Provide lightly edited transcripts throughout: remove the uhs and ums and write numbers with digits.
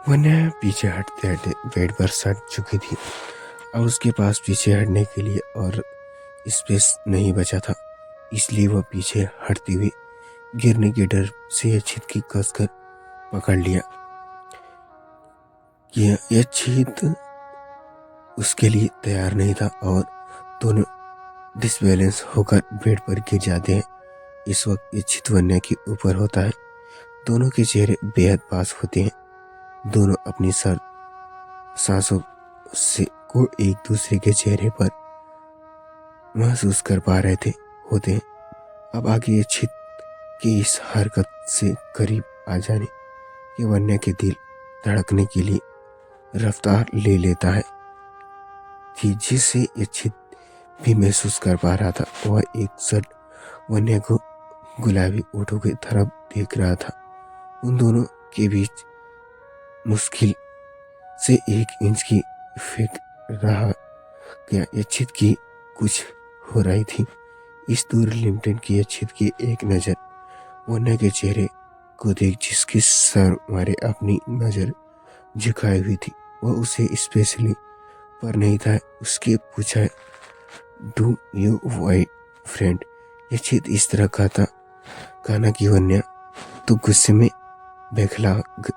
वरना पीछे हटते हटते बेड पर सट चुकी थी। अब उसके पास पीछे हटने के लिए और स्पेस नहीं बचा था, इसलिए वह पीछे हटती हुई गिरने के डर से अछित की कसकर पकड़ लिया। यह अछित उसके लिए तैयार नहीं था और दोनों डिसबैलेंस होकर बेड पर गिर जाते हैं। इस वक्त अछित वन्या के ऊपर होता है। दोनों के चेहरे बेहद पास होते हैं। दोनों अपनी सांसों से को एक दूसरे के चेहरे पर महसूस कर पा रहे थे होते हैं। अब आगे अछित की इस हरकत से करीब आ जाने के वन्या के दिल धड़कने के लिए रफ्तार ले लेता है थी, जिससे अछित भी महसूस कर पा रहा था। वह एक सट वन्या को गुलाबी ओठों की तरफ देख रहा था। उन दोनों के बीच मुश्किल से 1 इंच की फेंक रहा क्या अछित की कुछ हो रही थी। इस दूर लिमटन की अछित की एक नजर वन्या के चेहरे को देख, जिसकी सर मारे अपनी नजर झुकाई हुई थी। वह उसे स्पेशली पर नहीं था। उसके पूछा, डू यू वाई फ्रेंड? अछित इस तरह कहना कि वन्या तो गुस्से में बौखला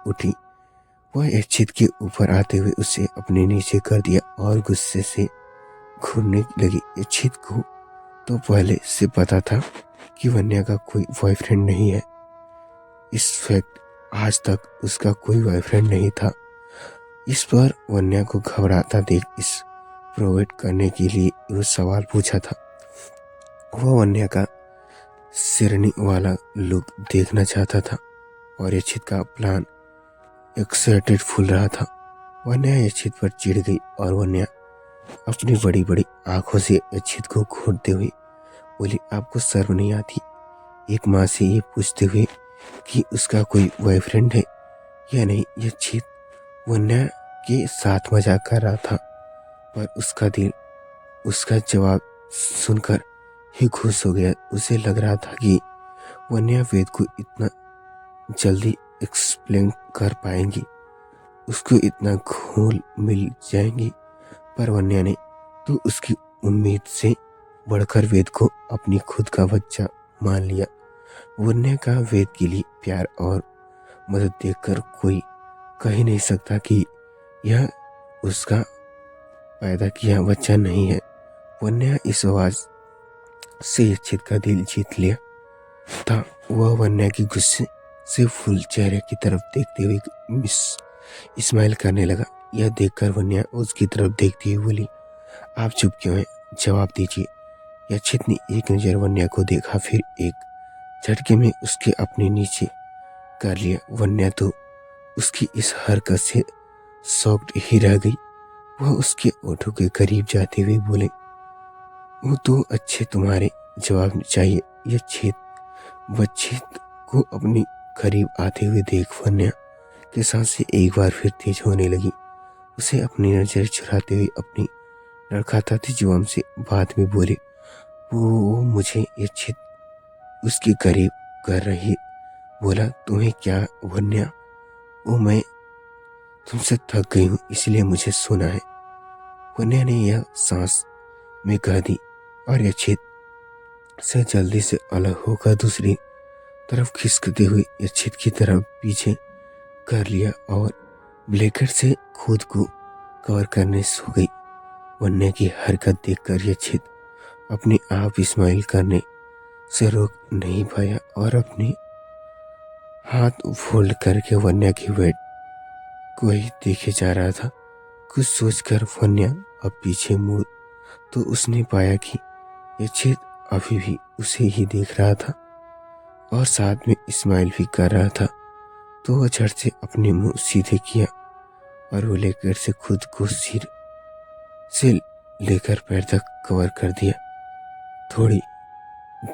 उठी। वह अछित के ऊपर आते हुए उसे अपने नीचे कर दिया और गुस्से से घूरने लगी। अछित को तो पहले से पता था कि वन्या का कोई बॉयफ्रेंड नहीं है। इस फैक्ट आज तक उसका कोई बॉयफ्रेंड नहीं था। इस पर वन्या को घबराता देख इस प्रोवाइड करने के लिए वो सवाल पूछा था। वह वन्या का शेरनी वाला लुक देखना चाहता था और अछित का प्लान एक्साइटेड फूल रहा था। वन्या अछित पर चिढ़ गई और वन्या अपनी बड़ी बड़ी आंखों से अछित को घूरते हुए बोली, आपको शर्म नहीं आती एक माँ से ये पूछते हुए कि उसका कोई बॉयफ्रेंड है या नहीं? यह अछित वन्या के साथ मजाक कर रहा था, पर उसका दिल उसका जवाब सुनकर ही खुश हो गया। उसे लग रहा था कि वन्या वेद को इतना जल्दी एक्सप्लेन कर पाएंगी, उसको इतना घोल मिल जाएंगी। पर वन्या ने तो उसकी उम्मीद से बढ़कर वेद को अपनी खुद का बच्चा मान लिया। वन्या का वेद के लिए प्यार और मदद देखकर कोई कह ही नहीं सकता कि यह उसका पैदा किया बच्चा नहीं है। वन्या इस आवाज से अछित का दिल जीत लिया था। वह वन्या की गुस्से से फुल चेहरे की तरफ देखते हुए स्माइल करने लगा। यह देखकर वन्या उसकी तरफ देखती हुई बोली, आप चुप क्यों हैं? जवाब दीजिए। अछित ने एक नजर वन्या को देखा, फिर एक झटके में उसके अपने नीचे कर लिया। वन्या तो उसकी इस हरकत से शॉक्ड ही रह गई। वह उसके ओठों के करीब जाते हुए बोले, वो तो अच्छे तुम्हारे जवाब चाहिए। यह अछित को अपनी करीब आते हुए देख वन्या के सांसें एक बार फिर तेज होने लगी। उसे अपनी नजर चुराते हुए अपनी लड़खड़ाती जुबान से बाद में बोले, वो मुझे अछित उसके करीब कर रही बोला, तुम्हें क्या वन्या? वो मैं तुमसे थक गई हूँ इसलिए मुझे सोना है। वन्या ने यह सांस में कह दी और अछित से जल्दी से अलग होकर दूसरी तरफ खिसकते हुए अछित की तरफ पीछे कर लिया और ब्लैंकेट से खुद को कवर करने सो गई। वन्या की हरकत देखकर अछित अपने आप स्माइल करने से रोक नहीं पाया और अपने हाथ फोल्ड करके वन्या की वेट को ही देखे जा रहा था। कुछ सोचकर वन्या अब पीछे मुड़ तो उसने पाया कि अछित अभी भी उसे ही देख रहा था और साथ में स्माइल भी कर रहा था। तो वह झट से अपने मुंह सीधे किया और वो लेकर से खुद को सिर से लेकर पैर तक कवर कर दिया। थोड़ी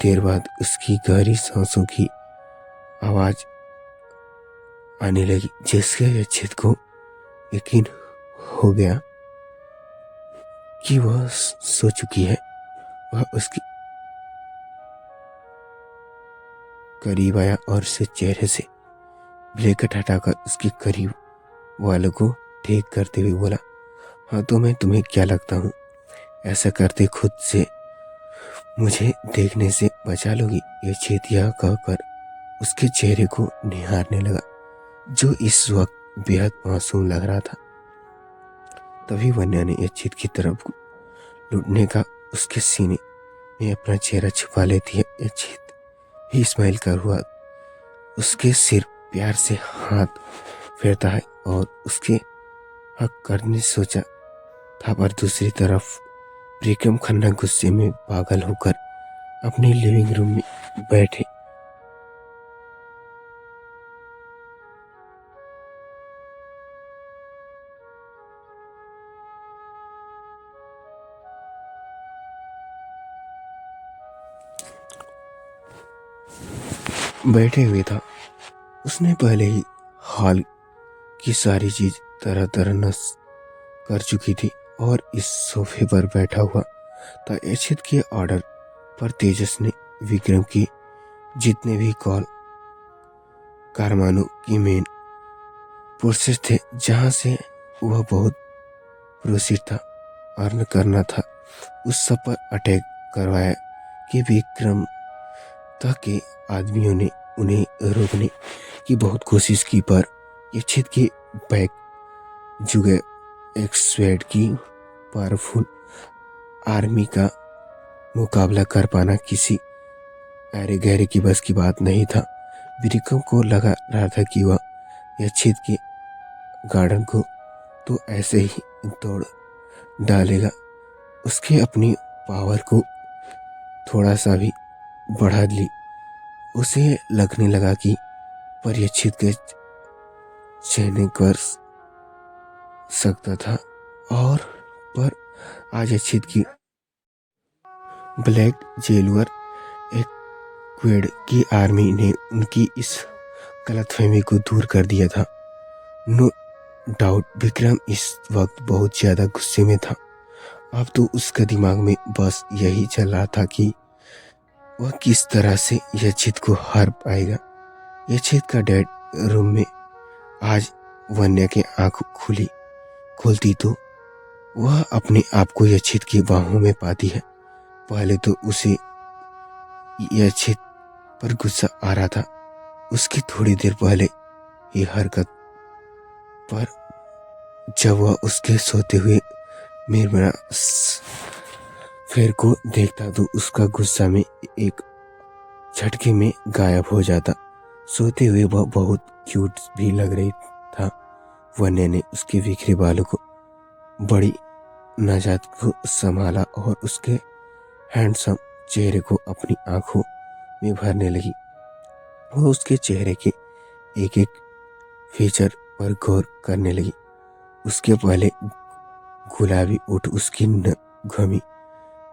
देर बाद उसकी गहरी सांसों की आवाज आने लगी, जिससे अछित को यकीन हो गया कि वह सो चुकी है। वह उसके करीब आया और उसे चेहरे से ब्लैंकेट हटाकर उसके करीब वालों को ठीक करते हुए बोला, हाँ तो मैं तुम्हें क्या लगता हूँ, ऐसा करते खुद से मुझे देखने से बचा लोगी? ये चेतिया कहकर उसके चेहरे को निहारने लगा, जो इस वक्त बेहद मासूम लग रहा था। तभी वन्या ने यचित की तरफ लुटने का उसके सीने में अपना चेहरा छुपा लेती है। यचित भी स्माइल कर हुआ उसके सिर प्यार से हाथ फेरता है और उसके हक करने सोचा था, पर दूसरी तरफ विक्रम खन्ना गुस्से में पागल होकर अपने लिविंग रूम में बैठे हुए था। उसने पहले ही हाल की सारी चीज तरह तरह नस कर चुकी थी और इस सोफे पर बैठा हुआ था। यचित के ऑर्डर पर तेजस ने विक्रम की जितने भी कॉल कारमानों की मेन प्रोसेस थे, जहां से वह बहुत प्रोसीड था, अर्न करना था, उस सब पर अटैक करवाया कि विक्रम तक के आदमियों ने उन्हें रोकने की बहुत कोशिश की, पर यचित के बैक जुगे एक स्वेड की पावरफुल आर्मी का मुकाबला कर पाना किसी अरे गहरे की बस की बात नहीं था। विक्रम को लगा रहा था कि वह यचित के गार्डन को तो ऐसे ही तोड़ डालेगा। उसके अपनी पावर को थोड़ा सा भी बढ़ा ली, उसे लगने लगा कि परिचित के चेहरे कर सकता था, और पर आज अचित की ब्लैक जेलवर एक क्वेड की आर्मी ने उनकी इस गलतफहमी को दूर कर दिया था। नो डाउट विक्रम इस वक्त बहुत ज्यादा गुस्से में था। अब तो उसका दिमाग में बस यही चल रहा था कि वह किस तरह से यचित को हार पाएगा। यचित का डैड रूम में आज वन्या की आंख खुलती तो वह अपने आप को यचित की बाहों में पाती है। पहले तो उसे यचित पर गुस्सा आ रहा था, उसकी थोड़ी देर पहले ये हरकत पर, जब वह उसके सोते हुए मेरा फेर को देखता तो उसका गुस्सा में एक झटके में गायब हो जाता। सोते हुए वह बहुत क्यूट भी लग रही था। वन्या ने उसके बिखरे बालों को बड़ी नाजात को संभाला और उसके हैंडसम चेहरे को अपनी आंखों में भरने लगी। वह उसके चेहरे के एक एक फीचर पर गौर करने लगी। उसके पहले गुलाबी ओठ, उसकी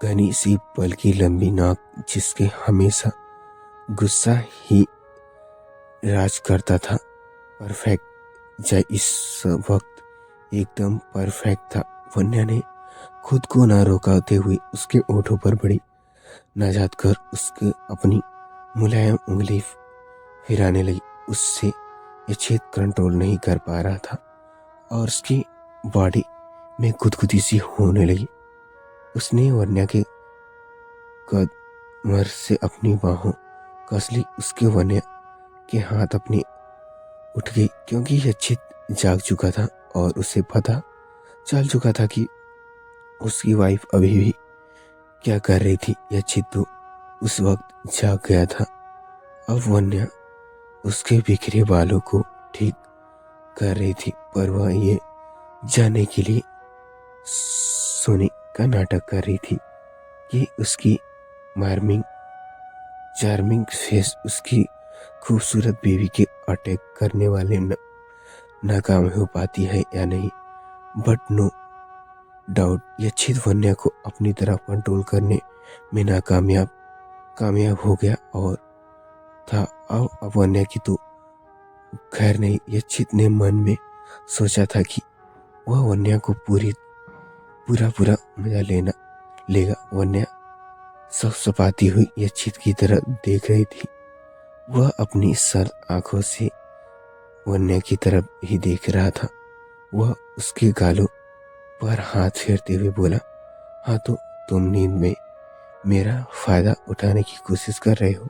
घनी सी पलकी लंबी नाक, जिसके हमेशा गुस्सा ही राज करता था, परफेक्ट जय इस वक्त एकदम परफेक्ट था। वन्या ने खुद को न रोकते हुए उसके ओठों पर बड़ी नाजात कर उसके अपनी मुलायम उंगली फिराने लगी। उससे ये छेद कंट्रोल नहीं कर पा रहा था और उसकी बॉडी में गुदगुदी सी होने लगी। उसने वन्या के कमर से अपनी बाहों कस ली। उसके वन्या के हाथ अपने उठ गए, क्योंकि यचित जाग चुका था और उसे पता चल चुका था कि उसकी वाइफ अभी भी क्या कर रही थी। यचित तो उस वक्त जाग गया था। अब वन्या उसके बिखरे बालों को ठीक कर रही थी, पर वह ये जानने के लिए सोने का नाटक कर रही थी कि उसकी चार्मिंग फेस उसकी खूबसूरत बेबी के अटैक करने वाले नाकाम हो पाती है या नहीं। बट नो डाउट यचित वन्या को अपनी तरफ कंट्रोल करने में कामयाब हो गया और था। अब वन्या की तो खैर नहीं। यचित ने मन में सोचा था कि वह वन्या को पूरा मजा लेगा। वन्या सपाती हुई यचित की तरफ देख रही थी। वह अपनी सर्द आंखों से वन्या की तरफ ही देख रहा था। वह उसके गालों पर हाथ फेरते हुए बोला, हाँ तो तुम नींद में मेरा फायदा उठाने की कोशिश कर रहे हो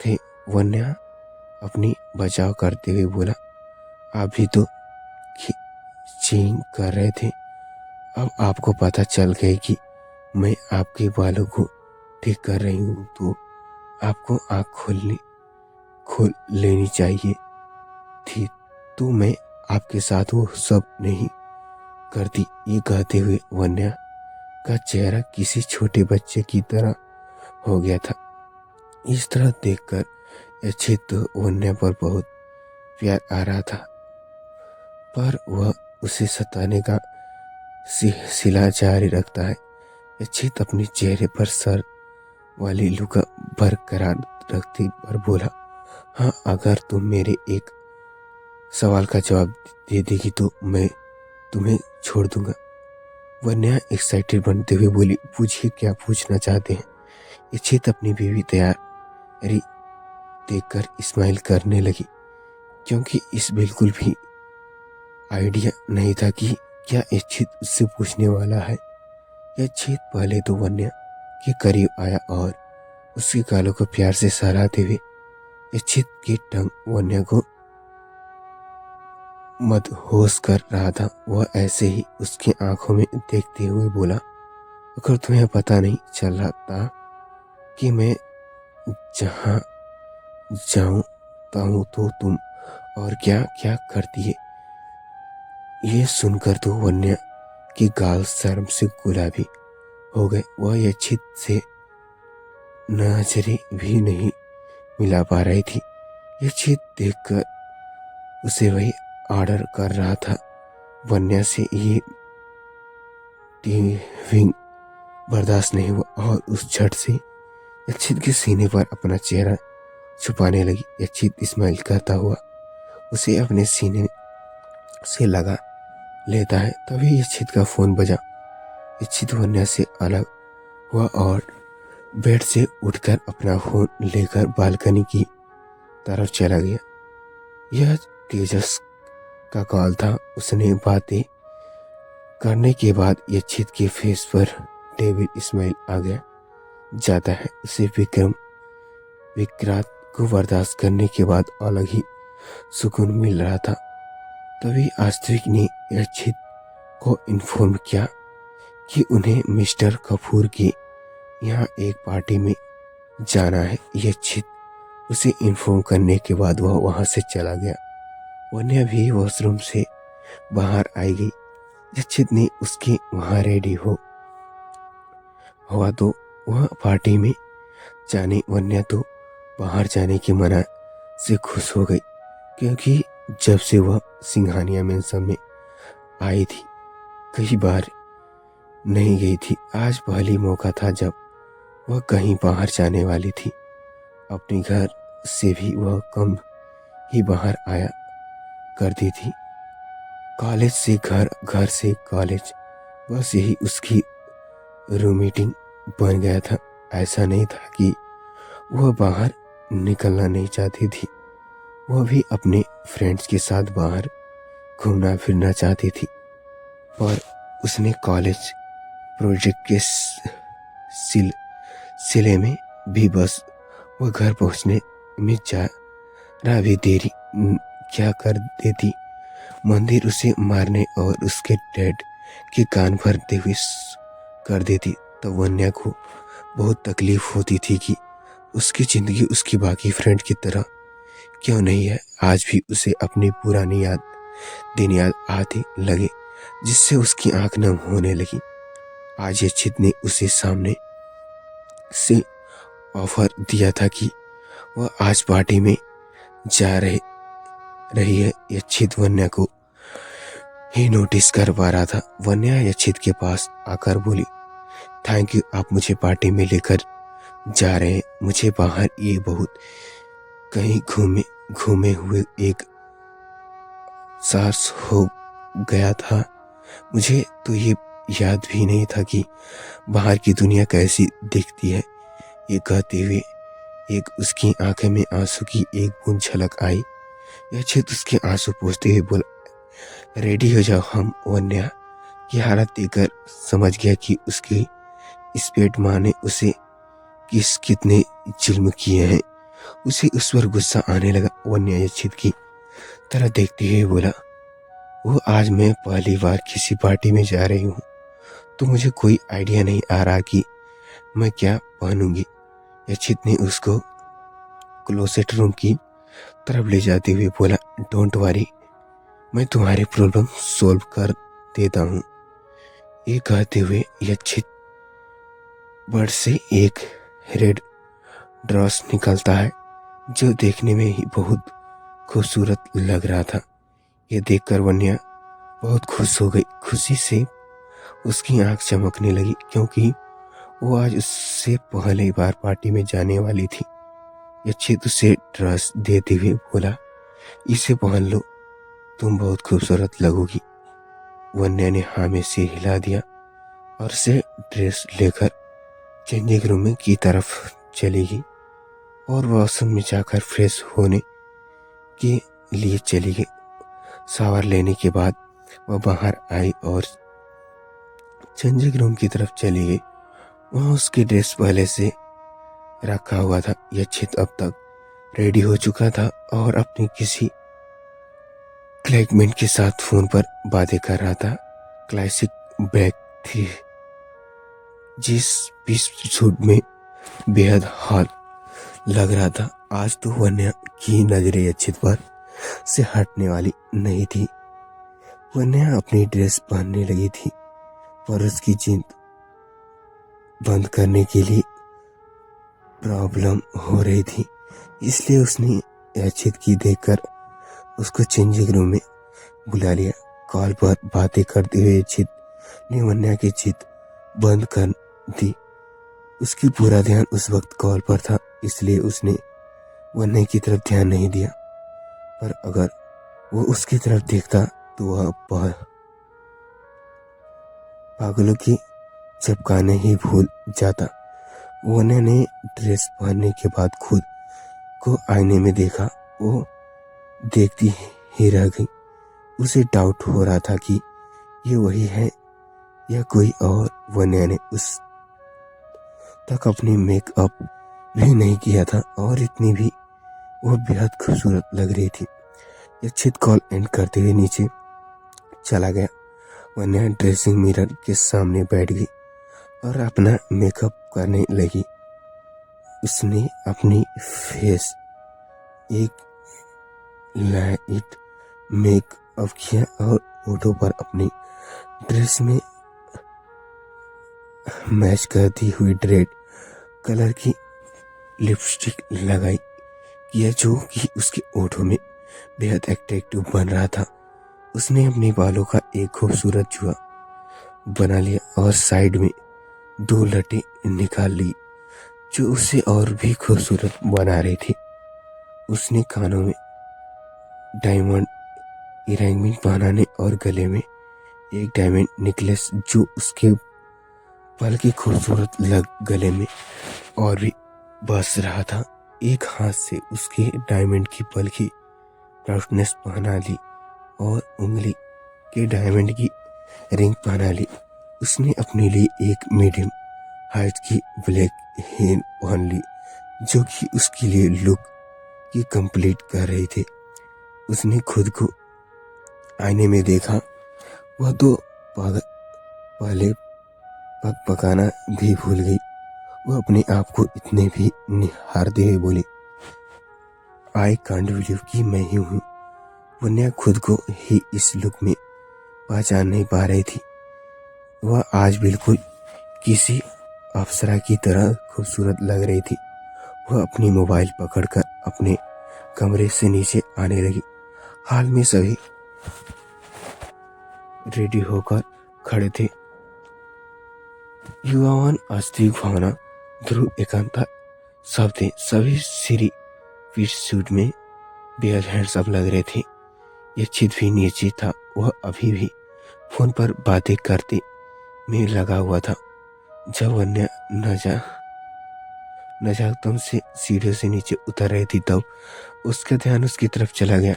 थे। वन्या अपनी बचाव करते हुए बोला, आप भी तो चीन कर रहे थे। अब आपको पता चल गया कि मैं आपके बालों को ठीक कर रही हूँ तो आपको आँख खोल लेनी चाहिए थी, तो मैं आपके साथ वो सब नहीं करती। ये कहते हुए वन्या का चेहरा किसी छोटे बच्चे की तरह हो गया था। इस तरह देखकर यक्षित तो वन्या पर बहुत प्यार आ रहा था, पर वह उसे सताने का सिला जारी रखता है। यक्षित अपने चेहरे पर सर वाली लुका बरकरार रखते पर बोला, हाँ अगर तुम मेरे एक सवाल का जवाब दे देगी तो मैं तुम्हें छोड़ दूंगा। वन्या एक्साइटेड बनते हुए बोली, पूछिए क्या पूछना चाहते हैं। यक्षित अपनी बीवी तैयारी देखकर स्माइल करने लगी, क्योंकि इस बिल्कुल भी आइडिया नहीं था कि क्या यक्षित उससे पूछने वाला है। यक्षित पहले तो वन्या के करीब आया और उसके गालों को प्यार से सहलाते हुए यक्षित की टंग वन्या को मदहोश कर रहा था। वह ऐसे ही उसकी आंखों में देखते हुए बोला, अगर तुम्हें पता नहीं चल रहा था कि मैं जहाँ जाऊँता हूँ तो तुम और क्या क्या करती है। ये सुनकर तो वन्या की गाल शर्म से गुलाबी हो गए। वह यक्षित से नजरें भी नहीं मिला पा रही थी। यक्षित देखकर उसे वही ऑर्डर कर रहा था। वन्या से ये टीविंग बर्दाश्त नहीं हुआ और उस झट से यक्षित के सीने पर अपना चेहरा छुपाने लगी। यक्षित स्माइल करता हुआ उसे अपने सीने से लगा लेता है। तभी यक्षित का फोन बजा। यक्षित वन्या से अलग हुआ और बेड से उठकर अपना फोन लेकर बालकनी की तरफ चला गया। यह तेजस का कॉल था। उसने बातें करने के बाद यक्षित के फेस पर डेविड स्माइल आ गया जाता है। उसे विक्रांत को बर्दाश्त करने के बाद अलग ही सुकून मिल रहा था। तभी आस्तिक ने यक्षित को इन्फॉर्म किया कि उन्हें मिस्टर कपूर की यहाँ एक पार्टी में जाना है। यक्षित उसे इन्फॉर्म करने के बाद वह वहां से चला गया। वन्या भी वॉशरूम से बाहर आई गई। यक्षित ने उसके वहां रेडी हुआ तो वह पार्टी में जाने वन्या तो बाहर जाने के मना से खुश हो गई, क्योंकि जब से वह सिंघानिया मेंशन में आई थी कई बार नहीं गई थी। आज पहली मौका था जब वह कहीं बाहर जाने वाली थी। अपने घर से भी वह कम ही बाहर आया करती थी। कॉलेज से घर, घर से कॉलेज, बस यही उसकी रूटीन बन गया था। ऐसा नहीं था कि वह बाहर निकलना नहीं चाहती थी। वह भी अपने फ्रेंड्स के साथ बाहर घूमना फिरना चाहती थी, पर उसने कॉलेज प्रोजेक्ट के सिले में भी बस वह घर पहुंचने में जरा भी देरी क्या कर देती। मंदिर उसे मारने और उसके डैड के कान भरते हुए कर देती। तो वन्या को बहुत तकलीफ होती थी कि उसकी जिंदगी उसकी बाकी फ्रेंड की तरह क्यों नहीं है। आज भी उसे अपनी पुरानी दिन याद आते लगे, जिससे उसकी आंख नम होने लगी। आज यक्षित ने उसे सामने से ऑफर दिया था कि वह आज पार्टी में जा रही है। यक्षित वन्या को ही नोटिस कर पा रहा था। वन्या यक्षित के पास आकर बोली, थैंक यू, आप मुझे पार्टी में लेकर जा रहे हैं। मुझे बाहर ये बहुत कहीं घूमे हुए एक सांस हो गया था। मुझे तो ये याद भी नहीं था कि बाहर की दुनिया कैसी दिखती है। ये कहते हुए एक उसकी आंखें में आंसू की एक बूंद झलक आई। यक्षित उसके आंसू पोंछते हुए बोला, रेडी हो जाओ। हम वन्या की हालत देखकर समझ गया कि उसकी स्पेट माँ ने उसे कितने जुल्म किए हैं। उसे उस पर गुस्सा आने लगा। वन्या यच्छित की तरह देखते हुए बोला, वो आज मैं पहली बार किसी पार्टी में जा रही हूँ, तो मुझे कोई आइडिया नहीं आ रहा कि मैं क्या पहनूंगी। यच्छित ने उसको क्लोसेट रूम की तरफ ले जाते हुए बोला, डोंट वरी, मैं तुम्हारी प्रॉब्लम सॉल्व कर देता हूँ। ये कहते हुए यच्छित बर्ड से एक रेड ड्रॉस निकलता है, जो देखने में ही बहुत खूबसूरत लग रहा था। ये देखकर वन्या बहुत खुश हो गई। खुशी से उसकी आंख चमकने लगी, क्योंकि वो आज उससे पहली बार पार्टी में जाने वाली थी। यच्छित उसे ड्रेस देते हुए बोला, इसे पहन लो, तुम बहुत खूबसूरत लगोगी। वन्या ने हाँ में से हिला दिया और उसे ड्रेस लेकर चेंजिंग रूम की तरफ चली गई और वॉशरूम में जाकर फ्रेश होने के लिए चली गई। शावर लेने के बाद वह बाहर आई और चेंजिंग रूम की तरफ चली गई। वहाँ उसकी ड्रेस पहले से रखा हुआ था। यच्छित अब तक रेडी हो चुका था और अपनी किसी क्लाइकमेट के साथ फोन पर बातें कर रहा था। क्लासिक ब्लैक थी, जिस पीस सूट में बेहद हॉट लग रहा था। आज तो वन्या की नजरें यच्छित पर से हटने वाली नहीं थी। वन्या अपनी ड्रेस पहनने लगी थी, पर उसकी जिद बंद करने के लिए प्रॉब्लम हो रही थी, इसलिए उसने यच्छित की देखकर उसको चेंजिंग रूम में बुला लिया। कॉल पर बातें करते हुए यच्छित ने वन्या की जिद बंद कर दी। उसकी पूरा ध्यान उस वक्त कॉल पर था, इसलिए उसने वन्या की तरफ ध्यान नहीं दिया। पर अगर वो उसकी तरफ देखता तो वह पागलों की चपकाने ही भूल जाता। वन्या ने ड्रेस पहनने के बाद खुद को आईने में देखा। वो देखती ही रह गई। उसे डाउट हो रहा था कि ये वही है या कोई और। वन्या ने उस तक अपनी मेकअप भी नहीं किया था और इतनी भी वो बेहद खूबसूरत लग रही थी। यच्छित कॉल एंड करते हुए नीचे चला गया। वन्या ड्रेसिंग मिरर के सामने बैठ गई और अपना मेकअप करने लगी। उसने अपनी फेस एक लाइट मेकअप किया और होठों पर अपनी ड्रेस में मैच करती हुई रेड कलर की लिपस्टिक लगाई किया, जो कि उसके होठों में बेहद अट्रैक्टिव बन रहा था। उसने अपने बालों का एक खूबसूरत जुआ बना लिया और साइड में 2 लटें निकाल ली, जो उसे और भी खूबसूरत बना रही थी। उसने कानों में डायमंड इयररिंग पहनाने और गले में एक डायमंड नेकलेस, जो उसके पल की खूबसूरत लग गले में और भी बस रहा था। एक हाथ से उसके डायमंड की पल की ब्राउटनेस पहना ली और उंगली के डायमंड की रिंग पहना ली। उसने अपने लिए एक मीडियम हाइट की ब्लैक हेयर पहन ली, जो कि उसके लिए लुक की कंप्लीट कर रही थे। उसने खुद को आईने में देखा। वह तो पहले पग पकाना भी भूल गई। वह अपने आप को इतने भी निहारते हुए बोली, आई कांट बिलीव कि मैं ही हूँ। वन्या खुद को ही इस लुक में पहचान नहीं पा रही थी। वह आज बिल्कुल किसी अप्सरा की तरह खूबसूरत लग रही थी। वह अपनी मोबाइल पकड़कर अपने कमरे से नीचे आने लगी। हाल में सभी रेडी होकर खड़े थे। युवावन, अस्थिक भावना, ध्रुव, एकांता सब थे। सभी श्री पीट सूट में बेहद हैंडसम लग रहे थे। यच्छित भी नीचे था। वह अभी भी फोन पर बातें करते में लगा हुआ था। जब वन्या नजाकतम से सीढ़ियों से नीचे उतर रही थी, तब उसका ध्यान उसकी तरफ चला गया।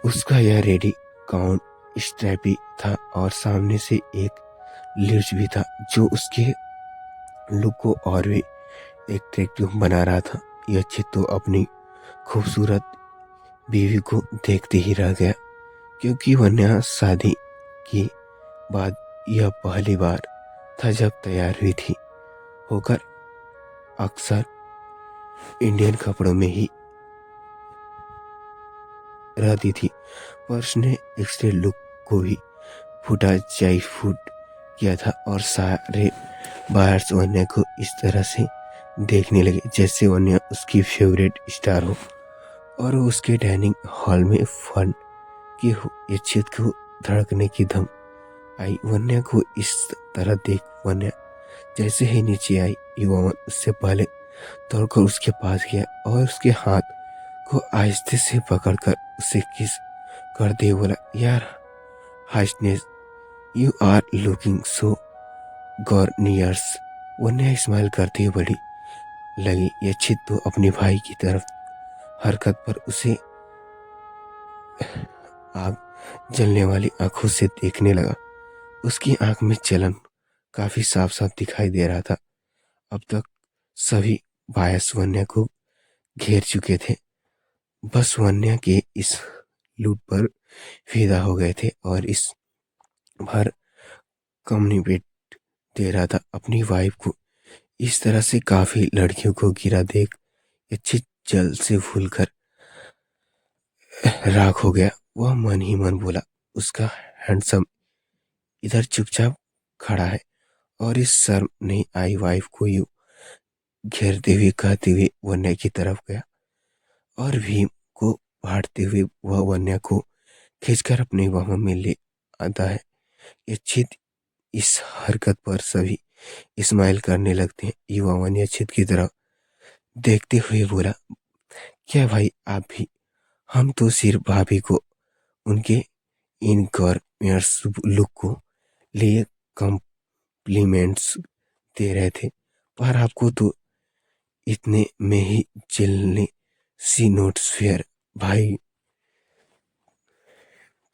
उसका यह रेडी काउंट स्ट्रैपी था और सामने से एक लिर्च भी था जो उसके लुक को और भी एट्रैक्टिव बना रहा था। यह चित्तो अपनी खूबसूरत बीवी को देखते ही रह गया, क्योंकि वन्या शादी के बाद यह पहली बार था जब तैयार हुई थी होकर। अक्सर इंडियन कपड़ों में ही रहती थी, पर उसने एक्सरे लुक को भी फुट किया था और सारे बायर्स वन्या को इस तरह से देखने लगे जैसे वन्या उसकी फेवरेट स्टार हो और उसके डाइनिंग हॉल में फन की हो। ये चित को धड़कने की धम आई। वन्या को इस तरह देख वन्या जैसे ही नीचे आई, युवावन उससे पहले दौड़कर उसके पास गया और उसके हाथ को आहिस्ते से पकड़कर उसे किस करते हुए बोला, यार highness, you are looking so gorgeous. Vanya smile करते हुए बड़ी लगी। ये चित तो अपने भाई की तरफ हरकत पर उसे आग जलने वाली आंखों से देखने लगा। उसकी आंख में जलन काफी साफ साफ दिखाई दे रहा था। अब तक सभी बायस वन्या को घेर चुके थे, बस वन्या के इस लूट पर फिदा हो गए थे और इस भर कम्युनिकेट दे रहा था अपनी वाइफ को। इस तरह से काफी लड़कियों को गिरा देख अच्छी जल से भूलकर राख हो गया। वह मन ही मन बोला, उसका हैंडसम इधर चुपचाप खड़ा है और इस शर्म नहीं आई वाइफ को यूं घेरते हुए कहते हुए वन्या की तरफ गया और भीम को फाड़ते हुए वह वन्या को खींचकर अपने बाहों में ले आता है। ये चित इस हरकत पर सभी स्माइल करने लगते हैं। युवा वन्या चित की तरफ देखते हुए बोला, क्या भाई आप भी? हम तो सिर्फ भाभी को उनके इन गॉर्नियर्स लुक को लिए कॉम्प्लीमेंट्स दे रहे थे, पर आपको तो इतने में ही चिल्लने सी नोट्स फेयर भाई।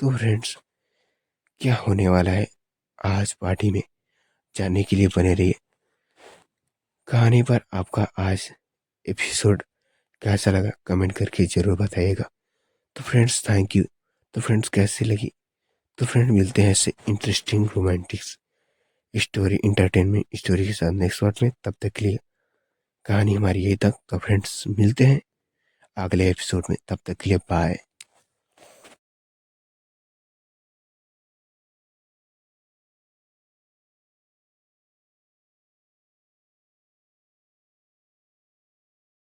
तो फ्रेंड्स, क्या होने वाला है आज पार्टी में, जानने के लिए बने रहिए। कहानी पर आपका आज एपिसोड कैसा लगा कमेंट करके जरूर बताइएगा। तो फ्रेंड्स थैंक यू। तो फ्रेंड्स कैसी लगी? तो फ्रेंड मिलते हैं ऐसे interesting romantic story entertainment story के साथ नेक्स्ट पार्ट में। तब तक के लिए कहानी हमारी यही तक। तो फ्रेंड्स मिलते हैं अगले एपिसोड में, तब तक के लिए बाय।